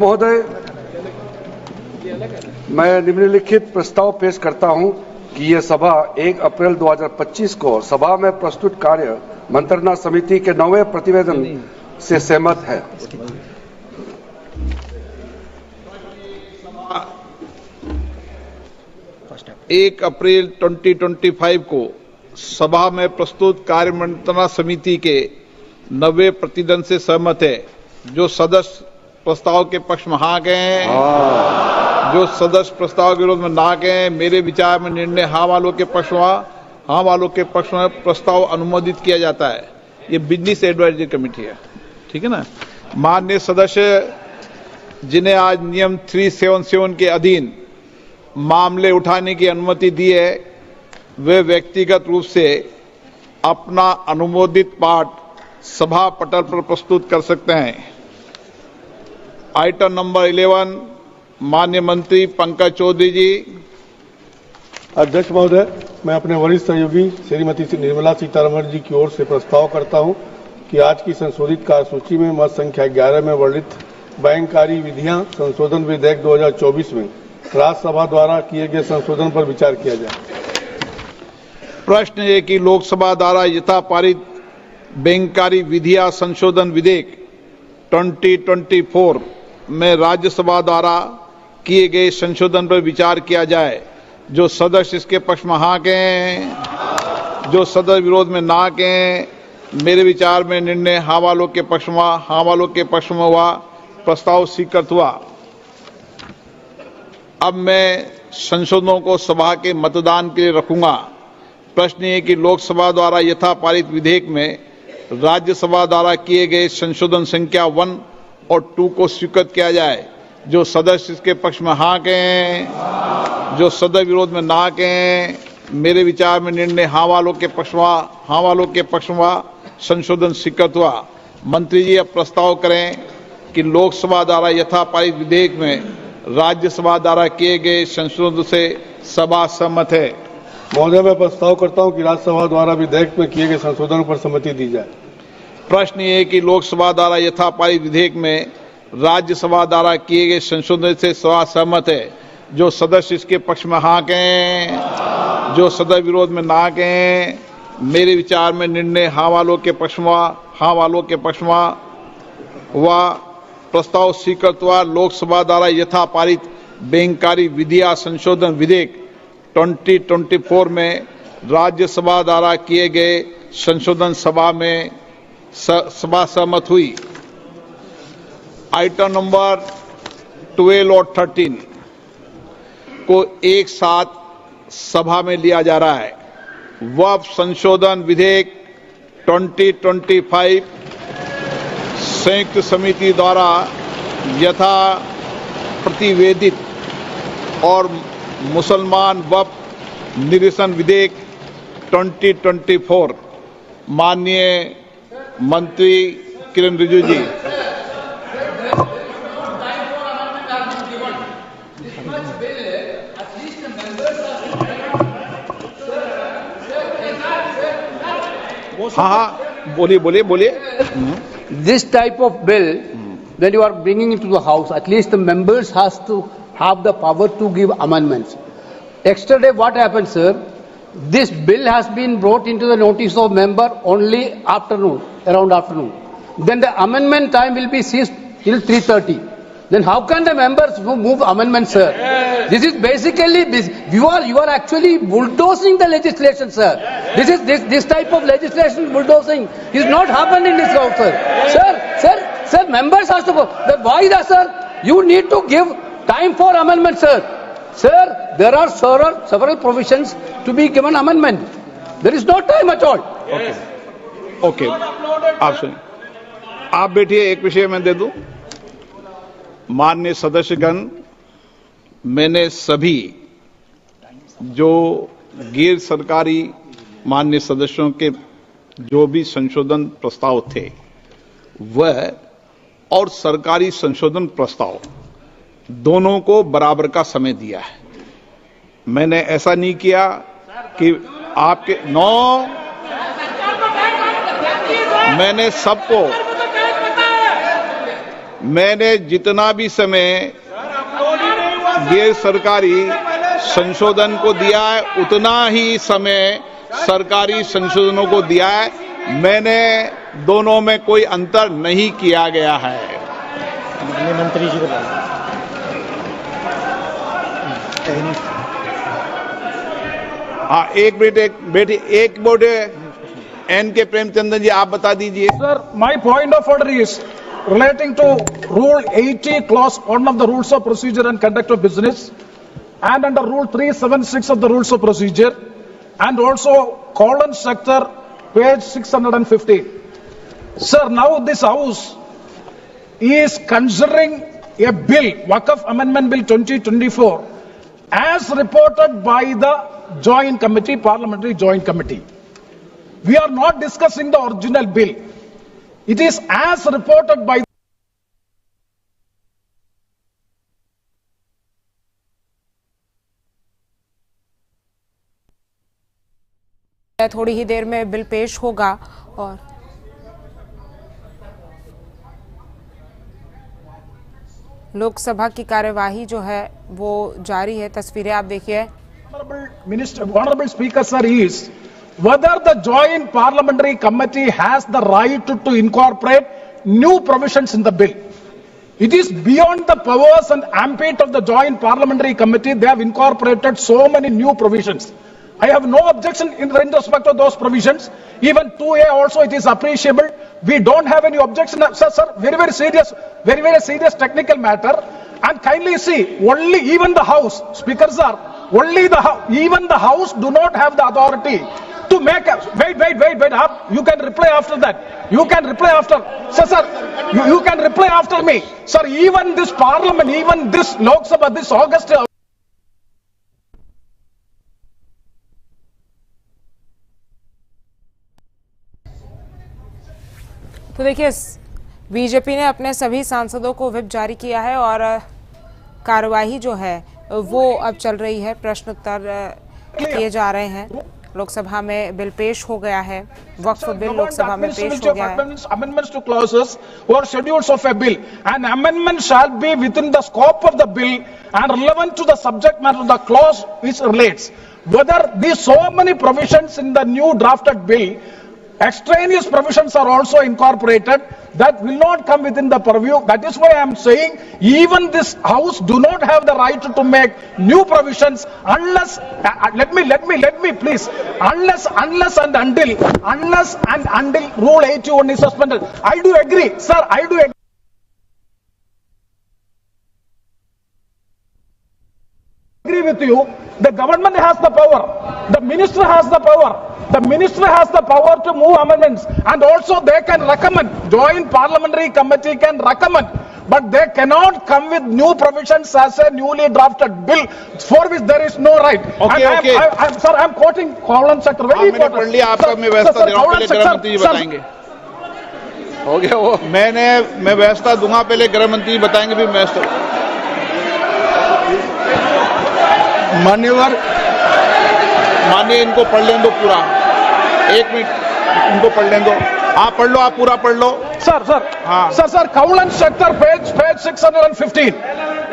महोदय, मैं निम्नलिखित प्रस्ताव पेश करता हूं कि यह सभा 1 अप्रैल 2025 को सभा में प्रस्तुत कार्य मंत्रणा समिति के 9वें प्रतिवेदन से सहमत है। एक अप्रैल 2025 को सभा में प्रस्तुत कार्य मंत्रणा समिति के 9वें प्रतिवेदन से सहमत है। जो सदस्य प्रस्ताव के पक्ष में हाँ गए, जो सदस्य प्रस्ताव के विरोध में ना गए, मेरे विचार में निर्णय हाँ वालों के पक्ष में, हाँ वालों के पक्ष में प्रस्ताव अनुमोदित किया जाता है। ये बिजनेस एडवाइजरी कमेटी है, ठीक है ना। माननीय सदस्य जिन्हें आज नियम 377 के अधीन मामले उठाने की अनुमति दी है, वे व्यक्तिगत रूप से अपना अनुमोदित पाठ सभा पटल पर प्रस्तुत कर सकते हैं। आइटम नंबर 11, माननीय मंत्री पंकज चौधरी जी। अध्यक्ष महोदय, मैं अपने वरिष्ठ सहयोगी श्रीमती निर्मला सीतारमण जी की ओर से प्रस्ताव करता हूं कि आज की संशोधित कार्यसूची में मत संख्या 11 में वर्णित बैंककारी विधियां संशोधन विधेयक 2024 में राज्यसभा द्वारा किए गए संशोधन पर विचार किया जाए। प्रश्न है कि लोकसभा द्वारा यथा पारित बैंककारी विधियां संशोधन विधेयक 2024 में राज्यसभा द्वारा किए गए संशोधन पर विचार किया जाए। जो सदस्य इसके पक्ष में हाँ कहें, जो सदस्य विरोध में ना कहें, मेरे विचार में निर्णय हाँ वालों के पक्ष में, हाँ वालों के पक्ष में हुआ, प्रस्ताव स्वीकृत हुआ। अब मैं संशोधनों को सभा के मतदान के लिए रखूंगा। प्रश्न है कि लोकसभा द्वारा यथा पारित विधेयक में राज्यसभा द्वारा किए गए संशोधन संख्या 1 और 2 को स्वीकृत किया जाए। जो सदस्य इसके पक्ष में हाँ कहें, जो सदस्य विरोध में ना कहें, मेरे विचार में निर्णय हाँ वालों के पक्ष में, हाँ वालों के पक्ष में संशोधन स्वीकृत हुआ। मंत्री जी अब प्रस्ताव करें कि लोकसभा द्वारा यथा पारित विधेयक में राज्यसभा द्वारा किए गए संशोधन से सभा सहमत है। महोदय, मैं प्रस्ताव करता हूं कि राज्यसभा द्वारा विधेयक में किए गए संशोधन पर सहमति दी जाए। प्रश्न ये है कि लोकसभा द्वारा यथा पारित विधेयक में राज्यसभा द्वारा किए गए संशोधन से सभा सहमत है। जो सदस्य इसके पक्ष में हाँ कहें, जो सदस्य विरोध में ना कहें, मेरे विचार में निर्णय हाँ वालों के पक्ष में, हाँ वालों के पक्ष में हुआ, प्रस्ताव स्वीकृत हुआ। लोकसभा द्वारा यथा पारित बैंककारी विधियां संशोधन विधेयक 2024 में राज्यसभा द्वारा किए गए संशोधन सभा में सभा सहमत हुई। आइटम नंबर 12 और 13 को एक साथ सभा में लिया जा रहा है। वक्फ संशोधन विधेयक 2025 संयुक्त समिति द्वारा यथा प्रतिवेदित और मुसलमान वक्फ निरसन विधेयक 2024। माननीय मंत्री किरण रिजिजू जी। हाँ, बोलिए। This type of bill, when you are bringing it to the house, at least the members has to have the power to give amendments. Yesterday, what happened, sir? This bill has been brought into the notice of member only afternoon, around afternoon. Then the amendment time will be ceased till 3:30. Then how can the members move amendments, sir? This is basically you are actually bulldozing the legislation, sir. This type of legislation bulldozing is not happening in this house, sir. Sir, members has to go. Why that, sir? You need to give time for amendment, sir. Sir, there are several provisions to be given amendment. There is no time at all. Okay, आप सुनिए, आप बैठिए, एक विषय मैं दे दूं। माननीय सदस्यगण, मैंने सभी जो गैर सरकारी माननीय सदस्यों के जो भी संशोधन प्रस्ताव थे वह और सरकारी संशोधन प्रस्ताव दोनों को बराबर का समय दिया है। मैंने ऐसा नहीं किया कि आपके मैंने सबको मैंने जितना भी समय गैर सरकारी संशोधन को दिया है उतना ही समय सरकारी संशोधनों को दिया है। मैंने दोनों में कोई अंतर नहीं किया गया है। मंत्री जी को हाँ, एक मिनट एन के प्रेमचंद्र जी आप बता दीजिए। Sir, my point of order is relating to Rule 80, Clause 1 of the Rules of Procedure and Conduct of Business, and under Rule 376 of the Rules of Procedure, and also colon sector, page 615. Sir, now this House is considering a bill, Waqf Amendment Bill 2024, as reported by the Joint Committee, Parliamentary Joint Committee. We are not discussing the original bill. It is as reported by थोड़ी ही देर में bill पेश होगा और लोकसभा की कार्यवाही जो है वो जारी है। तस्वीरें आप देखिए। Honorable Speaker, sir, is whether the Joint Parliamentary Committee has the right to incorporate new provisions in the bill. It is beyond the powers and ambit of the Joint Parliamentary Committee. They have incorporated so many new provisions. I have no objection in respect of those provisions. Even 2A also, it is appreciable. We don't have any objection. Sir, very serious technical matter. And kindly see, only even the House, Speaker sir, even the House do not have the authority to make wait, you can reply after that. You can reply after, sir, you can reply after me. Sir, even this Parliament, even this Lok Sabha, this August, तो देखिए BJP ने अपने सभी सांसदों को whip जारी किया है और कार्यवाही जो है वो अब चल रही है। प्रश्न उत्तर किए जा रहे हैं। लोकसभा में बिल पेश हो गया है। वक्फ बिल लोकसभा में पेश हो गया है। Amendments to clauses or schedules of a bill. An amendment shall be within the scope of the bill and relevant to the subject matter of the clause which relates. Whether these so many provisions in the new drafted bill, extraneous provisions are also incorporated, that will not come within the purview. That is why I am saying even this House do not have the right to make new provisions unless, let me please, unless and until Rule 81 is suspended. I do agree, sir, I do agree with you. The government has the power. The minister has the power. The minister has the power to move amendments, and also they can recommend. Joint Parliamentary Committee can recommend, but they cannot come with new provisions as a newly drafted bill for which there is no right. Okay. Sir, I am quoting column sector. Very important. पढ़ लिया आपका। मैं व्यवस्था दे रहा हूं, पहले गृह मंत्री जी बताएंगे। हो गया वो। मैं व्यवस्था दूंगा, पहले गृह मंत्री जी बताएंगे, फिर व्यवस्था। मान्य इनको पढ़ लें दो पूरा। एक मिनट, इनको पढ़ लें दो। आप पढ़ लो, आप पूरा पढ़ लो। Sir, Cowland sector, page 615.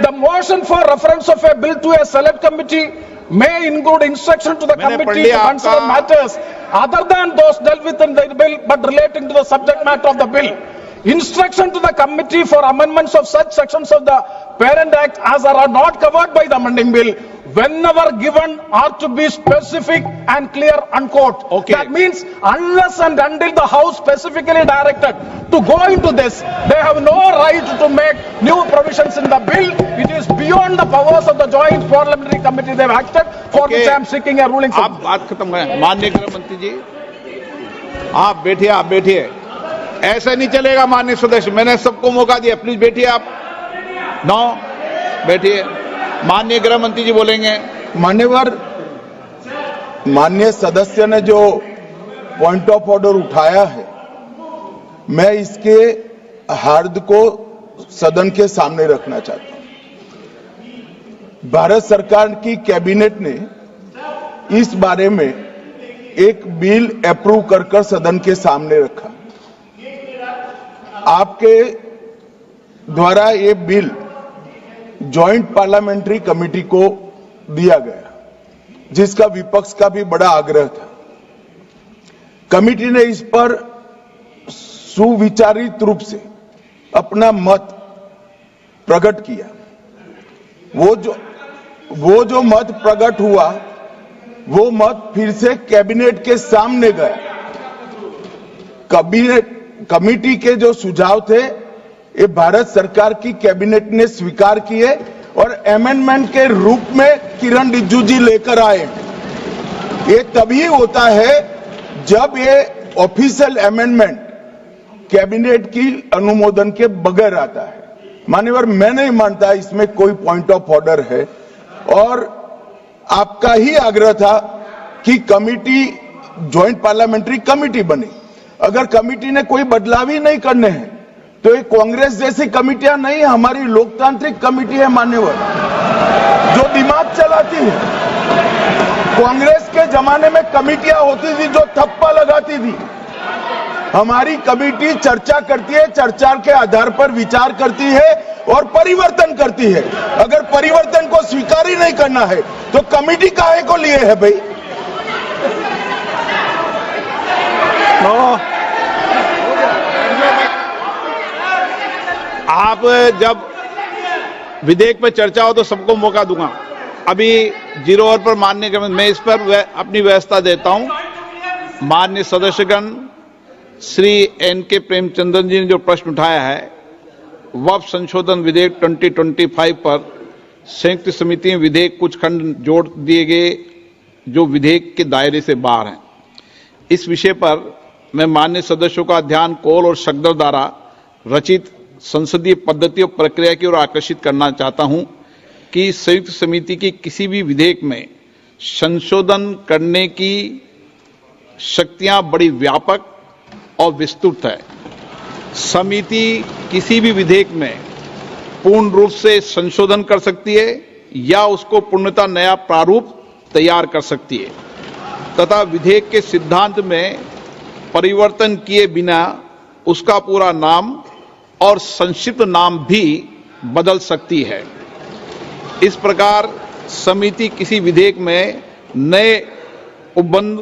The motion for reference of a bill to a select committee may include instruction to the committee to consider matters other than those dealt with in the bill but relating to the subject matter of the bill. Instruction to the committee for amendments of such sections of the Parent Act as are not covered by the amending bill, whenever given, are to be specific and clear, unquote. Okay. That means unless and until the House specifically directed to go into this, they have no right to make new provisions in the bill. It is beyond the powers of the Joint Parliamentary Committee they have acted, for which I am seeking a ruling. आप बात खत्म करें। माननीय गृह मंत्री जी, आप बैठिए। ऐसा नहीं चलेगा माननीय सदस्य, मैंने सबको मौका दिया, प्लीज बैठिए आप। बैठिए। माननीय गृह मंत्री जी बोलेंगे। माननीय सदस्य ने जो पॉइंट ऑफ ऑर्डर उठाया है, मैं इसके हार्द को सदन के सामने रखना चाहता हूं। भारत सरकार की कैबिनेट ने इस बारे में एक बिल अप्रूव कर सदन के सामने रखा। आपके द्वारा ये बिल जॉइंट पार्लियामेंट्री कमेटी को दिया गया, जिसका विपक्ष का भी बड़ा आग्रह था। कमेटी ने इस पर सुविचारित रूप से अपना मत प्रकट किया। वो जो मत प्रकट हुआ, वो मत फिर से कैबिनेट के सामने गया। कमेटी के जो सुझाव थे, ये भारत सरकार की कैबिनेट ने स्वीकार किए और अमेंडमेंट के रूप में किरण रिजिजू जी लेकर आए। ये तभी होता है जब ये ऑफिशियल अमेंडमेंट कैबिनेट की अनुमोदन के बगैर आता है। मान्यवर, मैं नहीं मानता इसमें कोई पॉइंट ऑफ ऑर्डर है, और आपका ही आग्रह था कि कमेटी ज्वाइंट पार्लियामेंट्री कमेटी बने। अगर कमेटी ने कोई बदलाव ही नहीं करने हैं तो ये कांग्रेस जैसी कमेटियां नहीं, हमारी लोकतांत्रिक कमेटी है मान्यवर, जो दिमाग चलाती है। कांग्रेस के जमाने में कमेटियां होती थी जो थप्पा लगाती थी। हमारी कमेटी चर्चा करती है, चर्चा के आधार पर विचार करती है और परिवर्तन करती है। अगर परिवर्तन को स्वीकार ही नहीं करना है तो कमेटी काहे को लिए है भाई? आप जब विधेयक पर चर्चा हो तो सबको मौका दूंगा। अभी 0 ओवर पर मानने के मैं इस पर अपनी व्यवस्था देता हूं। माननीय सदस्यगण श्री N.K. प्रेमचंद्रन जी ने जो प्रश्न उठाया है, वक्फ संशोधन विधेयक 2025 पर संयुक्त समिति में विधेयक कुछ खंड जोड़ दिए गए जो विधेयक के दायरे से बाहर हैं। इस विषय पर मैं माननीय सदस्यों का ध्यान कौल और शब्दों द्वारा रचित संसदीय पद्धति और प्रक्रिया की ओर आकर्षित करना चाहता हूं कि संयुक्त समिति की किसी भी विधेयक में संशोधन करने की शक्तियां बड़ी व्यापक और विस्तृत है। समिति किसी भी विधेयक में पूर्ण रूप से संशोधन कर सकती है या उसको पूर्णतः नया प्रारूप तैयार कर सकती है तथा विधेयक के सिद्धांत में परिवर्तन किए बिना उसका पूरा नाम और संक्षिप्त नाम भी बदल सकती है। इस प्रकार समिति किसी विधेयक में नए उपबंध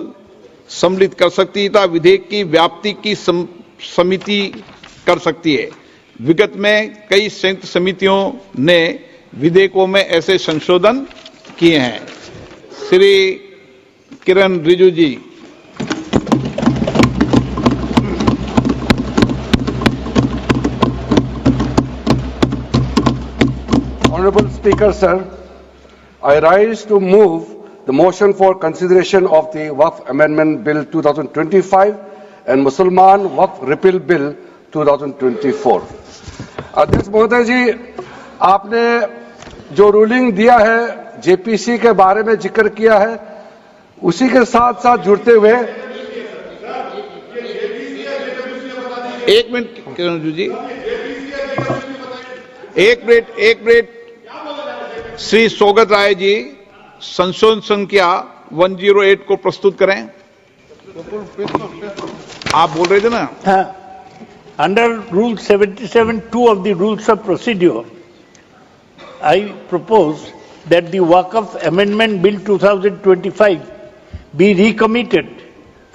सम्मिलित कर सकती है तथा विधेयक की व्याप्ति की समिति कर सकती है। विगत में कई संयुक्त समितियों ने विधेयकों में ऐसे संशोधन किए हैं। श्री किरण रिजिजू जी। Honorable Speaker, sir, I rise to move the motion for consideration of the Waqf Amendment Bill 2025 and Mussalman Waqf Repeal Bill 2024. अध्यक्ष महोदय जी, आपने जो रूलिंग दिया है, जेपीसी के बारे में जिक्र किया है, उसी के साथ साथ जुड़ते हुए एक मिनट किरण जी, एक मिनट श्री सौगत राय जी संशोधन संख्या 108 को प्रस्तुत करें। आप बोल रहे थे ना? Under Rule 77(2) of the Rules of Procedure, I propose that the Waqf Amendment Bill 2025 be recommitted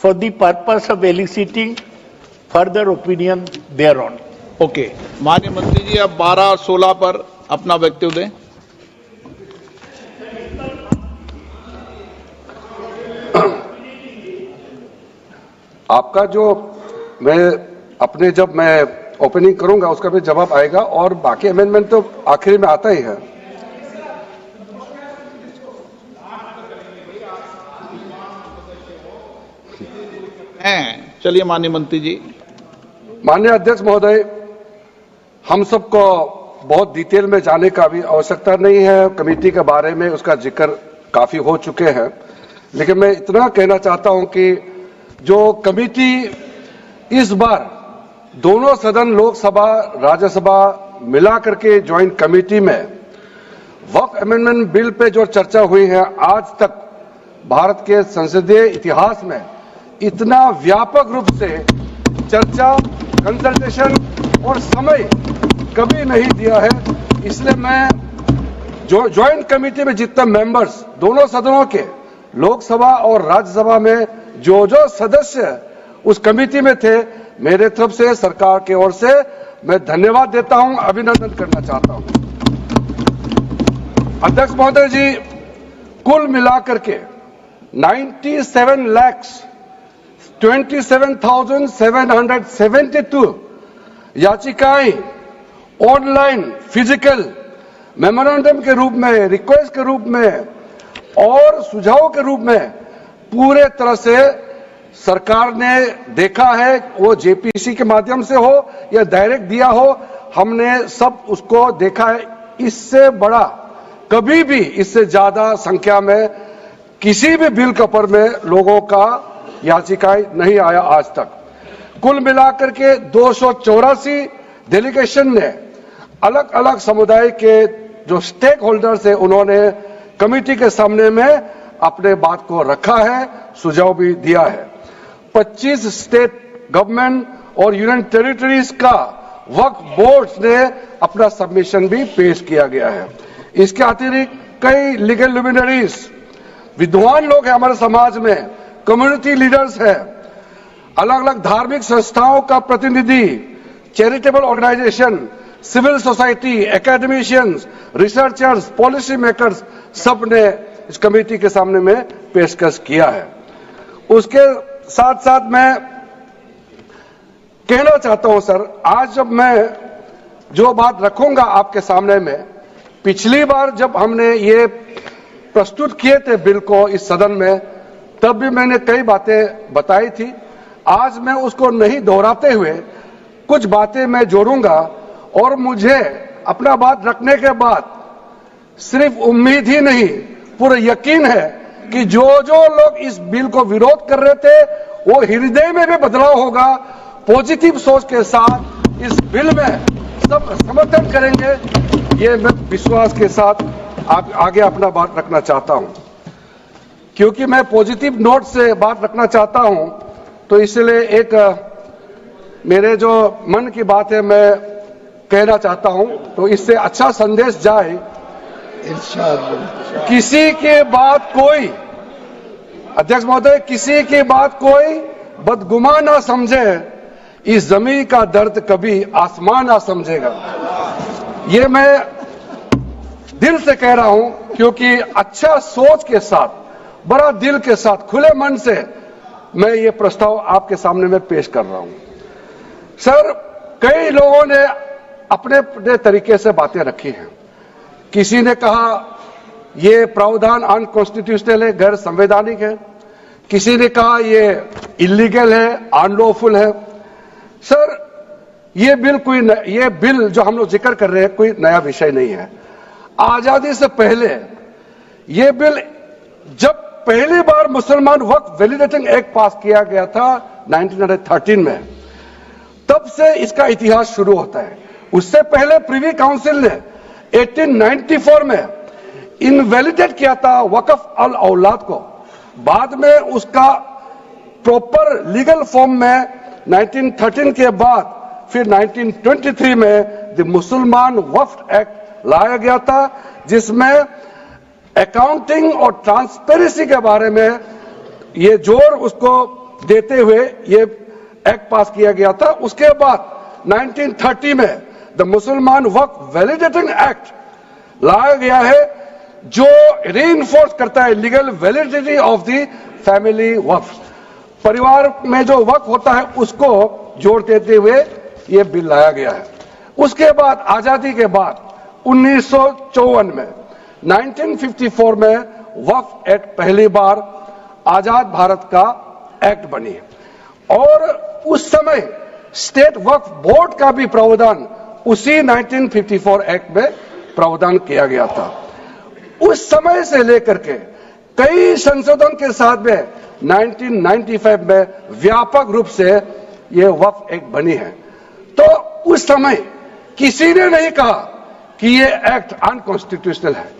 for the purpose of eliciting further opinion thereon. Okay, माननीय मंत्री जी अब 12 और 16 पर अपना वक्तव्य दें। आपका जो जब मैं ओपनिंग करूंगा उसका भी जवाब आएगा और बाकी अमेंडमेंट तो आखिरी में आता ही है। चलिए माननीय मंत्री जी। माननीय अध्यक्ष महोदय, हम सबको बहुत डिटेल में जाने का भी आवश्यकता नहीं है। कमेटी के बारे में उसका जिक्र काफी हो चुके हैं, लेकिन मैं इतना कहना चाहता हूं कि जो कमेटी इस बार दोनों सदन लोकसभा राज्यसभा मिला करके ज्वाइंट कमेटी में वक्फ अमेंडमेंट बिल पे जो चर्चा हुई है, आज तक भारत के संसदीय इतिहास में इतना व्यापक रूप से चर्चा, कंसल्टेशन और समय कभी नहीं दिया है। इसलिए मैं जो ज्वाइंट कमेटी में जितने मेंबर्स दोनों सदनों के, लोकसभा और राज्यसभा में जो सदस्य उस कमेटी में थे, मेरे तरफ से सरकार की ओर से मैं धन्यवाद देता हूं, अभिनंदन करना चाहता हूं। अध्यक्ष महोदय जी, कुल मिलाकर के 97,27,772 याचिकाएं ऑनलाइन, फिजिकल, मेमोरेंडम के रूप में, रिक्वेस्ट के रूप में और सुझाव के रूप में पूरे तरह से सरकार ने देखा है, वो जेपीसी के माध्यम से हो या डायरेक्ट दिया हो, हमने सब उसको देखा है। इससे बड़ा कभी भी, इससे ज्यादा संख्या में किसी भी बिल के ऊपर में लोगों का याचिकाएं नहीं आया आज तक। कुल मिलाकर के 284 डेलीगेशन ने अलग अलग समुदाय के जो स्टेक होल्डर्स है, उन्होंने कमेटी के सामने में अपने बात को रखा है, सुझाव भी दिया है। 25 स्टेट गवर्नमेंट और यूनियन टेरिटरीज का वक्फ बोर्ड ने अपना सबमिशन भी पेश किया गया है। इसके अतिरिक्त कई लीगल लुमिनरीज, विद्वान लोग हैं हमारे समाज में, कम्युनिटी लीडर्स हैं, अलग अलग धार्मिक संस्थाओं का प्रतिनिधि, charitable organization, civil society, academicians, researchers, policy makers, सब ने इस कमेटी के सामने में पेशकश किया है। उसके साथ साथ मैं कहना चाहता हूं सर, आज जब मैं जो बात रखूंगा आपके सामने में, पिछली बार जब हमने ये प्रस्तुत किए थे बिल को इस सदन में, तब भी मैंने कई बातें बताई थी। आज मैं उसको नहीं दोहराते हुए कुछ बातें मैं जोड़ूंगा और मुझे अपना बात रखने के बाद सिर्फ उम्मीद ही नहीं, पूरा यकीन है कि जो लोग इस बिल को विरोध कर रहे थे, वो हृदय में भी बदलाव होगा। पॉजिटिव सोच के साथ इस बिल में सब समर्थन करेंगे, ये मैं विश्वास के साथ आगे अपना बात रखना चाहता हूं। क्योंकि मैं पॉजिटिव नोट से बात रखना चाहता हूं, तो इसलिए एक मेरे जो मन की बात है मैं कहना चाहता हूं, तो इससे अच्छा संदेश जाए। किसी के बात कोई, अध्यक्ष महोदय, किसी की बात कोई बदगुमान ना समझे, इस जमीन का दर्द कभी आसमान ना समझेगा। ये मैं दिल से कह रहा हूं, क्योंकि अच्छा सोच के साथ, बड़ा दिल के साथ, खुले मन से मैं ये प्रस्ताव आपके सामने में पेश कर रहा हूं। सर, कई लोगों ने अपने अपने तरीके से बातें रखी हैं। किसी ने कहा ये प्रावधान अनकॉन्स्टिट्यूशनल है, गैर संवैधानिक है। किसी ने कहा ये इलीगल है, अनलॉफुल है। सर, ये बिल जो हम लोग जिक्र कर रहे हैं कोई नया विषय नहीं है। आजादी से पहले ये बिल, जब पहली बार मुसलमान वक्फ वैलिडेटिंग एक्ट पास किया गया था 1913 में, तब से इसका इतिहास शुरू होता है। उससे पहले प्रिवी काउंसिल ने 1894 में इनवैलिडेट किया था वक्फ अल औलाद को। बाद में उसका प्रॉपर लीगल फॉर्म में 1913 के बाद फिर 1923 में द मुसलमान वक्फ एक्ट लाया गया था, जिसमें अकाउंटिंग और ट्रांसपेरेंसी के बारे में ये जोर उसको देते हुए ये एक्ट पास किया गया था। उसके बाद 1930 में द मुसलमान वक्फ वैलिडेटिंग एक्ट लाया गया है, जो रीइंफोर्स करता है legal validity of the family वक्फ। परिवार में जो वक्फ होता है उसको जोड़ देते हुए ये बिल लाया गया है। उसके बाद आजादी के बाद 1954 में 1954 में वक्फ एक्ट पहली बार आजाद भारत का एक्ट बनी और उस समय स्टेट वक्फ बोर्ड का भी प्रावधान उसी 1954 एक्ट में प्रावधान किया गया था। उस समय से लेकर के कई संशोधन के साथ में 1995 में व्यापक रूप से यह वक्फ एक्ट बनी है। तो उस समय किसी ने नहीं कहा कि यह एक्ट अनकॉन्स्टिट्यूशनल है,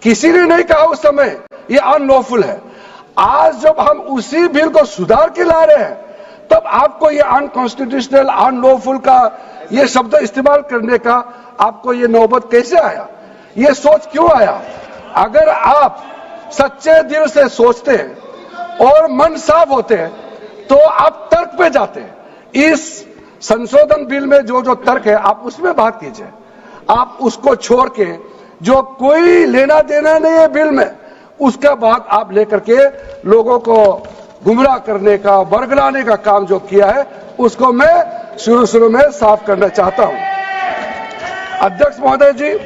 किसी ने नहीं कहा उस समय यह अनलॉफुल है। आज जब हम उसी बिल को सुधार के ला रहे हैं, तब आपको यह अनकॉन्स्टिट्यूशनल, अनलॉफुल का ये शब्द इस्तेमाल करने का आपको ये नौबत कैसे आया? ये सोच क्यों आया? अगर आप सच्चे दिल से सोचते हैं और मन साफ होते हैं तो आप तर्क पे जाते हैं। इस संशोधन बिल में जो जो तर्क है आप उसमें बात कीजिए। आप उसको छोड़ के जो कोई लेना देना नहीं है बिल में, उसका बात आप लेकर के लोगों को गुमराह करने का, बरगलाने का काम जो किया है, उसको मैं शुरू में साफ करना चाहता हूं। अध्यक्ष महोदय जी,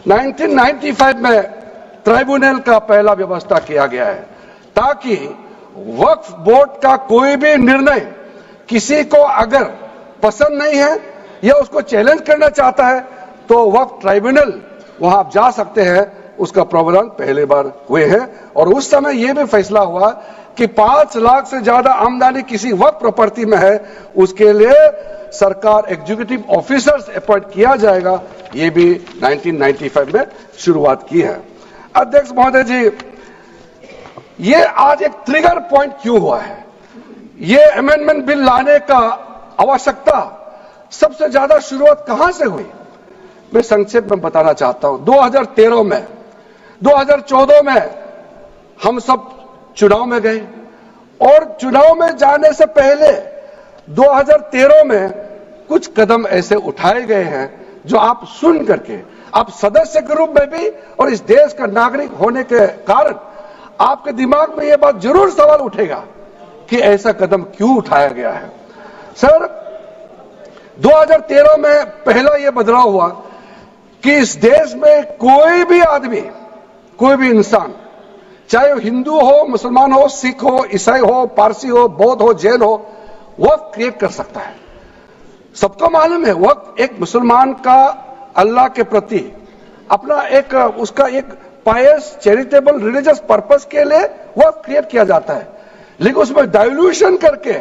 1995 में ट्राइब्यूनल का पहला व्यवस्था किया गया है ताकि वक्फ बोर्ड का कोई भी निर्णय किसी को अगर पसंद नहीं है या उसको चैलेंज करना चाहता है तो वक्फ ट्राइब्यूनल वहां आप जा सकते हैं। उसका प्रावधान पहले बार हुए हैं और उस समय यह भी फैसला हुआ कि 5 लाख से ज्यादा आमदनी किसी वक्फ प्रॉपर्टी में है, उसके लिए सरकार एग्जीक्यूटिव ऑफिसर्स अपॉइंट किया जाएगा। ये भी 1995 में शुरुआत की है। अध्यक्ष महोदय जी, ये आज एक ट्रिगर पॉइंट क्यों हुआ है? ये अमेंडमेंट बिल लाने का आवश्यकता सबसे ज्यादा शुरुआत कहां से हुई? मैं संक्षेप में बताना चाहता हूं। 2013 में, 2014 में हम सब चुनाव में गए और चुनाव में जाने से पहले 2013 में कुछ कदम ऐसे उठाए गए हैं जो आप सुन करके, आप सदस्य के रूप में भी और इस देश का नागरिक होने के कारण आपके दिमाग में यह बात जरूर सवाल उठेगा कि ऐसा कदम क्यों उठाया गया है। सर, 2013 में पहला यह बदलाव हुआ कि इस देश में कोई भी आदमी, कोई भी इंसान, चाहे वो हिंदू हो, मुसलमान हो, सिख हो, ईसाई हो, पारसी हो, बौद्ध हो, जैन हो, वक्फ क्रिएट कर सकता है। सबको मालूम है वक्फ एक मुसलमान का अल्लाह के प्रति अपना एक उसका एक पायस चैरिटेबल रिलीजियस पर्पस के लिए वक्फ क्रिएट किया जाता है, लेकिन उसमें डाइल्यूशन करके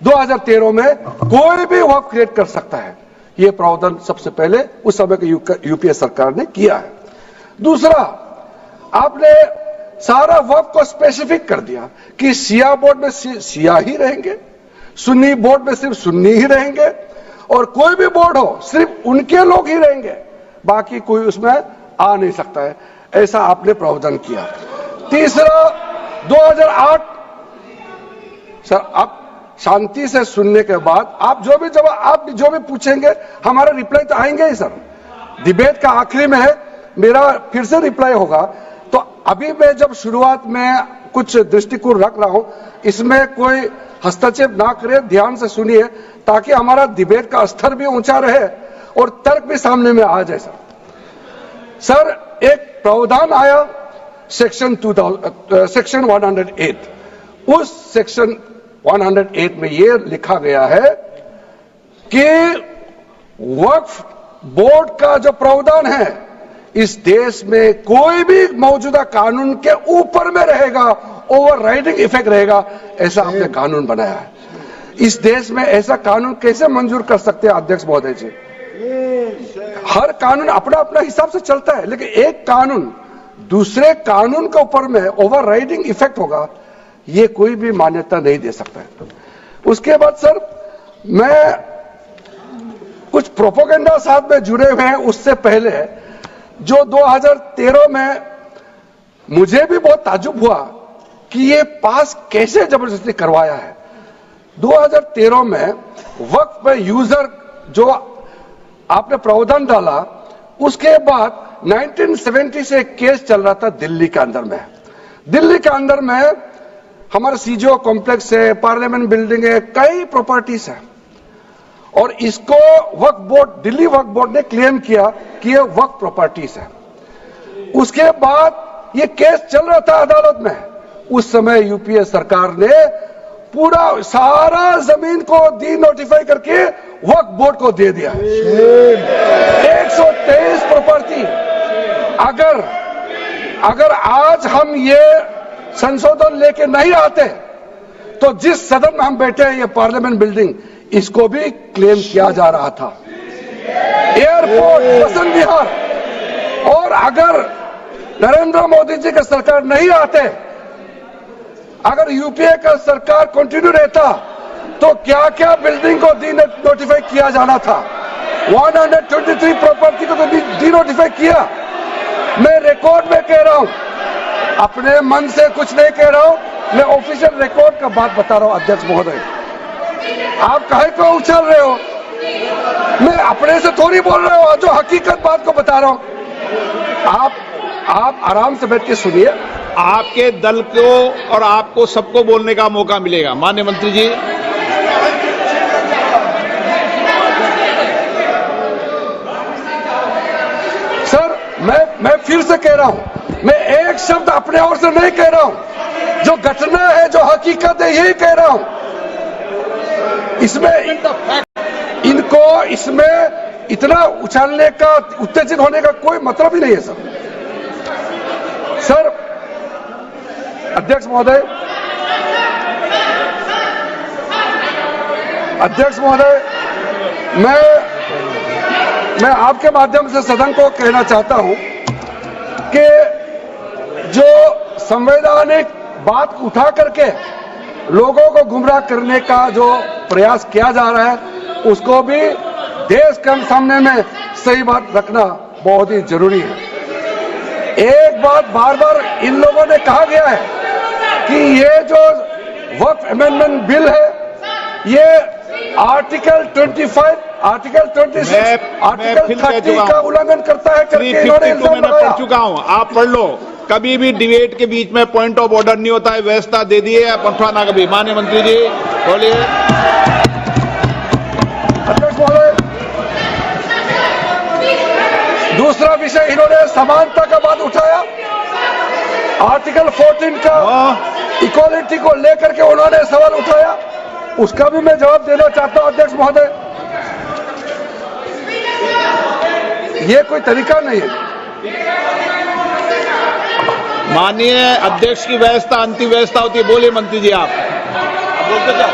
2013 में कोई भी वक्फ क्रिएट कर सकता है। यह प्रावधान सबसे पहले उस समय की यूपीए सरकार ने किया है। दूसरा, आपने सारा वक्फ को स्पेसिफिक कर दिया कि शिया बोर्ड में शिया ही रहेंगे, सुन्नी बोर्ड में सिर्फ सुन्नी ही रहेंगे और कोई भी बोर्ड हो सिर्फ उनके लोग ही रहेंगे, बाकी कोई उसमें आ नहीं सकता है। ऐसा आपने प्रावधान किया। तीसरा, 2008, सर आप शांति से सुनने के बाद आप जो भी पूछेंगे हमारा रिप्लाई तो आएंगे ही सर। डिबेट का आखिरी में है, मेरा फिर से रिप्लाई होगा। तो अभी मैं जब शुरुआत में कुछ दृष्टिकोण रख रहा हूं, इसमें कोई हस्तक्षेप ना करे, ध्यान से सुनिए ताकि हमारा डिबेट का स्तर भी ऊंचा रहे और तर्क भी सामने में आ जाए। सर, एक प्रावधान आया सेक्शन 108। उस सेक्शन 108 में यह लिखा गया है कि वक्फ बोर्ड का जो प्रावधान है इस देश में कोई भी मौजूदा कानून के ऊपर में रहेगा, ओवरराइडिंग इफेक्ट रहेगा। ऐसा आपने कानून बनाया है। इस देश में ऐसा कानून कैसे मंजूर कर सकते हैं अध्यक्ष महोदय जी? हर कानून अपना अपना हिसाब से चलता है, लेकिन एक कानून दूसरे कानून के ऊपर में ओवरराइडिंग इफेक्ट होगा, ये कोई भी मान्यता नहीं दे सकता है। उसके बाद सर, मैं कुछ प्रोपोगेंडा साथ में जुड़े हुए हैं उससे पहले जो 2013 में मुझे भी बहुत ताज्जुब हुआ कि ये पास कैसे जबरदस्ती करवाया है। 2013 में वक्फ पे यूजर जो आपने प्रावधान डाला, उसके बाद 1970 से एक केस चल रहा था दिल्ली के अंदर में। दिल्ली के अंदर में हमारा सीजीओ कॉम्प्लेक्स है, पार्लियामेंट बिल्डिंग है, कई प्रॉपर्टीज है और इसको वक्फ बोर्ड, दिल्ली वक्फ बोर्ड ने क्लेम किया कि ये वक्फ प्रॉपर्टीज है। उसके बाद ये केस चल रहा था अदालत में। उस समय यूपीए सरकार ने पूरा सारा जमीन को डी नोटिफाई करके वक्फ बोर्ड को दे दिया। 123 प्रॉपर्टी। अगर आज हम ये संशोधन लेके नहीं आते तो जिस सदन में हम बैठे हैं, ये पार्लियामेंट बिल्डिंग, इसको भी क्लेम किया जा रहा था। एयरपोर्ट, बसंत विहार, और अगर नरेंद्र मोदी जी का सरकार नहीं आते, अगर यूपीए का सरकार कंटिन्यू रहता तो क्या क्या बिल्डिंग को डी नोटिफाई किया जाना था? 123 प्रॉपर्टी को तो डी नोटिफाई किया। मैं रिकॉर्ड में कह रहा हूं, अपने मन से कुछ नहीं कह रहा हूं, मैं ऑफिशियल रिकॉर्ड का बात बता रहा हूं। अध्यक्ष महोदय, आप काहे को उछल रहे हो? मैं अपने से थोड़ी बोल रहा हूं, जो हकीकत बात को बता रहा हूं। आप आराम से बैठ के सुनिए। आपके दल को और आपको सबको बोलने का मौका मिलेगा। माननीय मंत्री जी, सर मैं फिर से कह रहा हूं, मैं एक शब्द अपने ओर से नहीं कह रहा हूं, जो घटना है, जो हकीकत है, यही कह रहा हूं। इनको इसमें इतना उछालने का, उत्तेजित होने का कोई मतलब ही नहीं है सर। अध्यक्ष महोदय, मैं आपके माध्यम से सदन को कहना चाहता हूं कि जो संवैधानिक बात उठा करके लोगों को गुमराह करने का जो प्रयास किया जा रहा है, उसको भी देश के सामने में सही बात रखना बहुत ही जरूरी है। एक बात बार बार इन लोगों ने कहा गया है कि ये जो वक्फ अमेंडमेंट बिल है, ये आर्टिकल 25, आर्टिकल 26, आर्टिकल 30 का उल्लंघन करता है करके इन्होंने इल्जाम लगाया। पढ़ चुका हूं, आप पढ़ लो। कभी भी डिबेट के बीच में पॉइंट ऑफ ऑर्डर नहीं होता है। व्यवस्था दे दी है, पठवाना कभी। माननीय मंत्री जी बोलिए। अध्यक्ष महोदय, दूसरा विषय इन्होंने समानता का बात उठाया। आर्टिकल 14 का इक्वालिटी को लेकर के उन्होंने सवाल उठाया, उसका भी मैं जवाब देना चाहता हूं। अध्यक्ष महोदय, ये कोई तरीका नहीं है। माननीय अध्यक्ष की व्यवस्था अंतिम व्यवस्था होती है। बोलिए मंत्री जी, आप बोलते जाओ।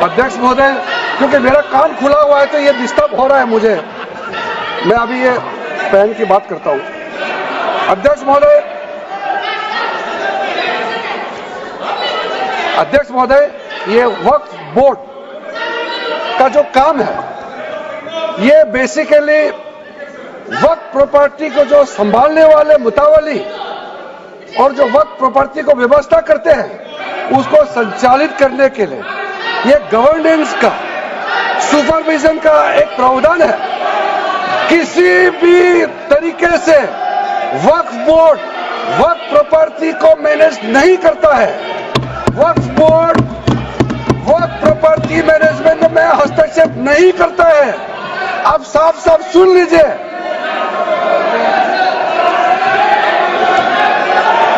अध्यक्ष महोदय, क्योंकि मेरा कान खुला हुआ है तो ये डिस्टर्ब हो रहा है मुझे। मैं अभी ये पैन की बात करता हूं। अध्यक्ष महोदय, ये वक्फ बोर्ड का जो काम है, ये बेसिकली वक्फ प्रॉपर्टी को जो संभालने वाले मुतावली और जो वक्फ प्रॉपर्टी को व्यवस्था करते हैं, उसको संचालित करने के लिए ये गवर्नेंस का, सुपरविजन का एक प्रावधान है। किसी भी तरीके से वक्फ बोर्ड वक्फ प्रॉपर्टी को मैनेज नहीं करता है। वक्फ बोर्ड वक्फ प्रॉपर्टी मैनेजमेंट में हस्तक्षेप नहीं करता है। आप साफ साफ सुन लीजिए,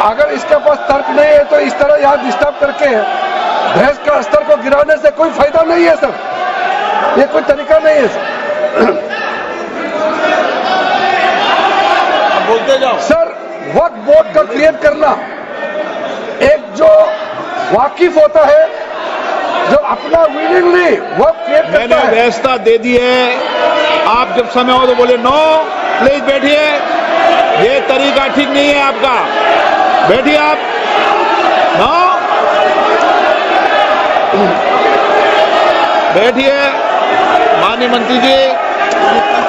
अगर इसके पास तर्क नहीं है तो इस तरह यहां डिस्टर्ब करके बहस का स्तर को गिराने से कोई फायदा नहीं है सर। ये कोई तरीका नहीं है सर। बोलते जाओ। सर, वक्फ बोर्ड का क्रिएट करना, एक जो वाकिफ होता है, जो अपना विलिंगली वक्फ क्रिएट करता मैंने है। व्यवस्था दे दी है। आप जब समय हो तो बोले नो, प्लीज बैठिए। ये तरीका ठीक नहीं है आपका। बैठिए आप। नो, बैठिए। माननीय मंत्री जी,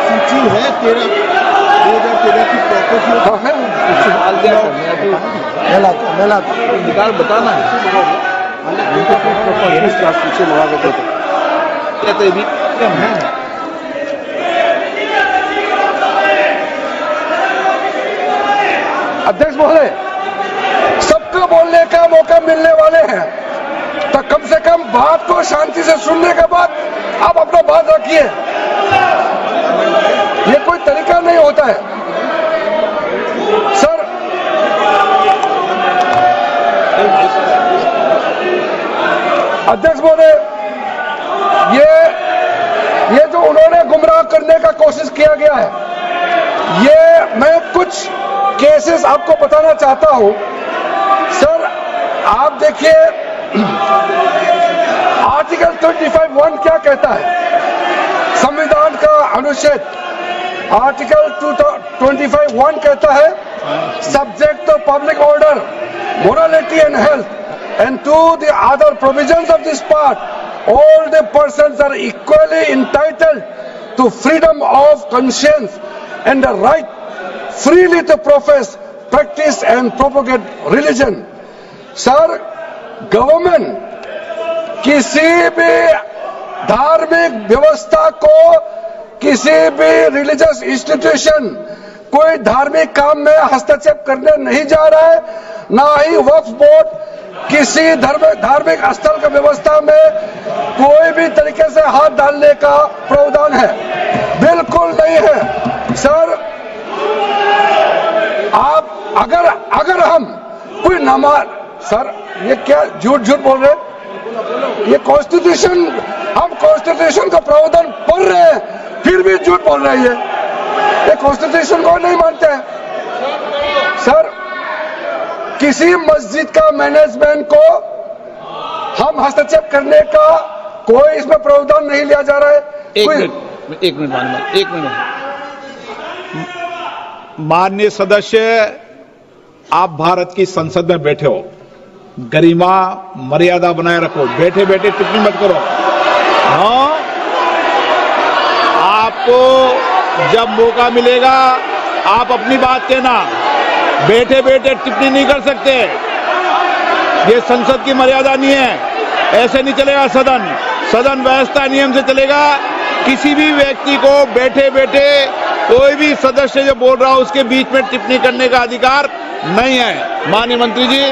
सूची है 2013 की प्रॉपर्टी निकाल बताना है। कहते भी अध्यक्ष महोदय, सबको बोलने का मौका मिलने वाले हैं, तो कम से कम बात को शांति से सुनने के बाद आप अपना बात रखिए। ये कोई तरीका नहीं होता है सर। अध्यक्ष महोदय, ये जो उन्होंने गुमराह करने का कोशिश किया गया है, ये मैं कुछ केसेस आपको बताना चाहता हूं सर। आप देखिए, आर्टिकल 25(1) क्या कहता है? संविधान का अनुच्छेद आर्टिकल 25(1) कहता है, subject to public order, morality and health, and to the other provisions of this part, all the persons are equally entitled to freedom of conscience and the right freely to profess, practice and propagate religion. Sir, government किसी भी धार्मिक व्यवस्था को, किसी भी religious institution, कोई धार्मिक काम में हस्तक्षेप करने नहीं जा रहा है, ना ही वक्फ बोर्ड किसी धार्मिक स्थल की व्यवस्था में कोई भी तरीके से हाथ डालने का प्रावधान है, बिल्कुल नहीं है। सर, आप अगर हम कोई नमाज, सर ये क्या झूठ बोल रहे हैं? ये कॉन्स्टिट्यूशन, हम कॉन्स्टिट्यूशन का प्रावधान पढ़ रहे हैं, फिर भी झूठ बोल रहे हैं। ये कॉन्स्टिट्यूशन को नहीं मानते हैं। सर, किसी मस्जिद का मैनेजमेंट को हम हस्तक्षेप करने का कोई इसमें प्रावधान नहीं लिया जा रहा है। एक मिनट माननीय सदस्य, आप भारत की संसद में बैठे हो, गरिमा मर्यादा बनाए रखो, बैठे बैठे टिप्पणी मत करो। हाँ, आपको जब मौका मिलेगा आप अपनी बात कहना, बैठे बैठे टिप्पणी नहीं कर सकते, ये संसद की मर्यादा नहीं है, ऐसे नहीं चलेगा सदन। सदन व्यवस्था नियम से चलेगा। किसी भी व्यक्ति को बैठे बैठे कोई भी सदस्य जो बोल रहा हो उसके बीच में टिप्पणी करने का अधिकार नहीं है। माननीय मंत्री जी।